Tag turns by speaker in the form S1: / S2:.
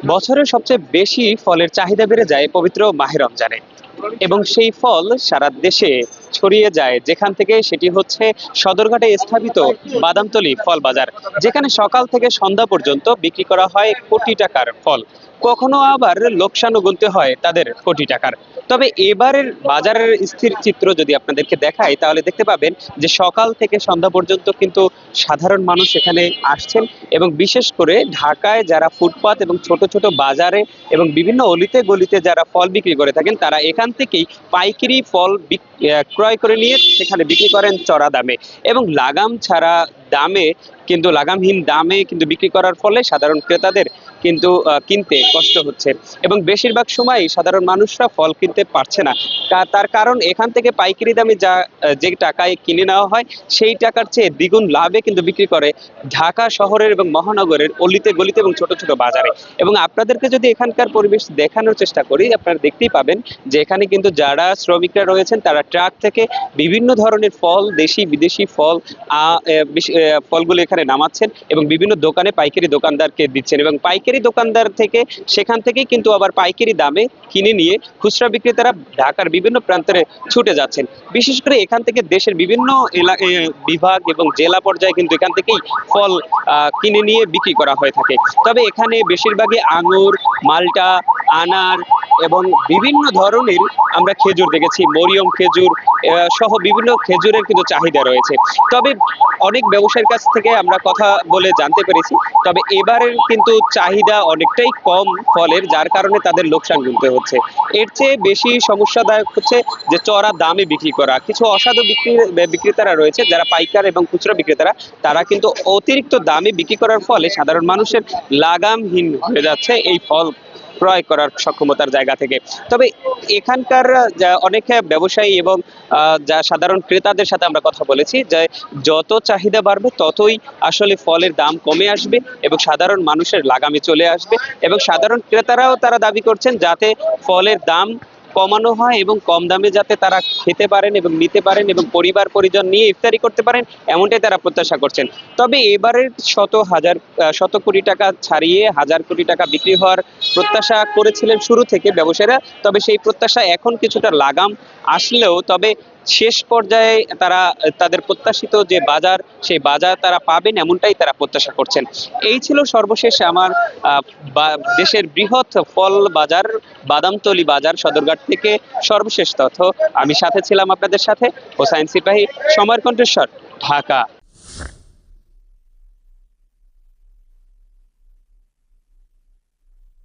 S1: বছরের সবচেয়ে বেশি ফলের চাহিদা বেড়ে যায় পবিত্র মাহে রমজানে এবং সেই ফল সারা দেশে ছড়িয়ে যায়, যেখান থেকে সেটি হচ্ছে সদরঘাটে স্থাপিত বাদামতলী ফল বাজার, যেখানে সকাল থেকে সন্ধ্যা পর্যন্ত বিক্রি করা হয় কোটি টাকার ফল। কখনো আবার লোকসানও গুনতে হয় তাদের কোটি টাকার। তবে এবারের বাজারের স্থির চিত্র যদি আপনাদেরকে দেখাই, তাহলে দেখতে পাবেন যে সকাল থেকে সন্ধ্যা পর্যন্ত কিন্তু সাধারণ মানুষ এখানে আসছেন, এবং বিশেষ করে ঢাকায় যারা ফুটপাত এবং ছোট ছোট বাজারে এবং বিভিন্ন অলিতে গলিতে যারা ফল বিক্রি করে থাকেন, তারা এখান থেকেই পাইকারি ফল ক্রয় করে নিয়ে সেখানে বিক্রি করেন চড়া দামে এবং লাগাম ছাড়া দামে, কিন্তু লাগামহীন দামে কিন্তু বিক্রি করার ফলে সাধারণ ক্রেতাদের কিন্তু কিনতে কষ্ট হচ্ছে এবং বেশিরভাগ সময় সাধারণ মানুষরা ফল কিনতে পারছে না। তার কারণ এখান থেকে পাইকারি দামে যে টাকায় কিনে নেওয়া হয়, সেই টাকার চেয়ে দ্বিগুণ লাভে কিন্তু বিক্রি করে ঢাকা শহরের এবং মহানগরের অলিতে গলিতে এবং ছোট ছোট বাজারে। এবং আপনাদেরকে যদি এখানকার পরিবেশ দেখানোর চেষ্টা করি, আপনারা দেখতেই পাবেন যে এখানে কিন্তু যারা শ্রমিকরা রয়েছেন তারা ট্রাক থেকে বিভিন্ন ধরনের ফল, দেশি বিদেশি ফল, ফলগুলো এখানে নামাচ্ছেন এবং বিভিন্ন দোকানে পাইকারি দোকানদারকে দিচ্ছেন, এবং পাইকারি দোকানদার থেকে সেখান থেকেই কিন্তু আবার পাইকারি দামে কিনে নিয়ে খুচরা বিক্রেতারা ঢাকার বিভিন্ন প্রান্তরে ছুটে যাচ্ছেন। বিশেষ করে এখান থেকে দেশের বিভিন্ন বিভাগ এবং জেলা পর্যায়ে কিন্তু এখান থেকেই ফল কিনে নিয়ে বিক্রি করা হয়ে থাকে। তবে এখানে বেশিরভাগই আঙুর, মাল্টা, আনার এবং বিভিন্ন ধরনের আমরা খেজুর দেখেছি, মরিয়ম খেজুর সহ বিভিন্ন খেজুরের কিন্তু চাহিদা রয়েছে। তবে অনেক ব্যবসায়ীর কাছ থেকে আমরা কথা বলে জানতে পেরেছি, তবে এবারের কিন্তু চাহিদা অনেকটাই কম ফলের, যার কারণে তাদের লোকসান গুনতে হচ্ছে। এর চেয়ে বেশি সমস্যাদায়ক হচ্ছে যে চড়া দামে বিক্রি করা। কিছু অসাধু বিক্রেতারা রয়েছে যারা পাইকার এবং খুচরা বিক্রেতারা, তারা কিন্তু অতিরিক্ত দামে বিক্রি করার ফলে সাধারণ মানুষের লাগামহীন হয়ে যাচ্ছে এই ফল ক্রয় করার সক্ষমতার জায়গা থেকে। তবে এখানকার অনেক ব্যবসায়ী এবং যা সাধারণ ক্রেতাদের সাথে আমরা কথা বলেছি যে যত চাহিদা বাড়বে ততই আসলে ফলের দাম কমে আসবে এবং সাধারণ মানুষের লাগামে চলে আসবে, এবং সাধারণ ক্রেতারাও তারা দাবি করছেন যাতে ফলের দাম কমানো হয় এবং কম দামে যাতে তারা খেতে পারেন এবং নিতে পারেন এবং পরিবার পরিজন নিয়ে ইফতারি করতে পারেন, এমনটাই তারা প্রত্যাশা করছেন। তবে এবারের শত কোটি টাকা ছাড়িয়ে হাজার কোটি টাকা বিক্রি হওয়ার প্রত্যাশা করেছিলেন শুরু থেকে ব্যবসায়ীরা। তবে সেই প্রত্যাশা এখন কিছুটা লাগাম আসলেও, তবে শেষ পর্যায়ে তারা তাদের প্রত্যাশিত যে বাজার, সেই বাজার তারা পাবেন এমনটাই তারা প্রত্যাশা করছেন। এই ছিল সর্বশেষ আমার দেশের বৃহৎ ফল বাজার বাদামতলী বাজার সদরঘাট থেকে সর্বশেষ তথ্য। আমি সাথে ছিলাম আপনাদের সাথে হোসাইন সিপাহী, সময়ের কণ্ঠস্বর, ঢাকা।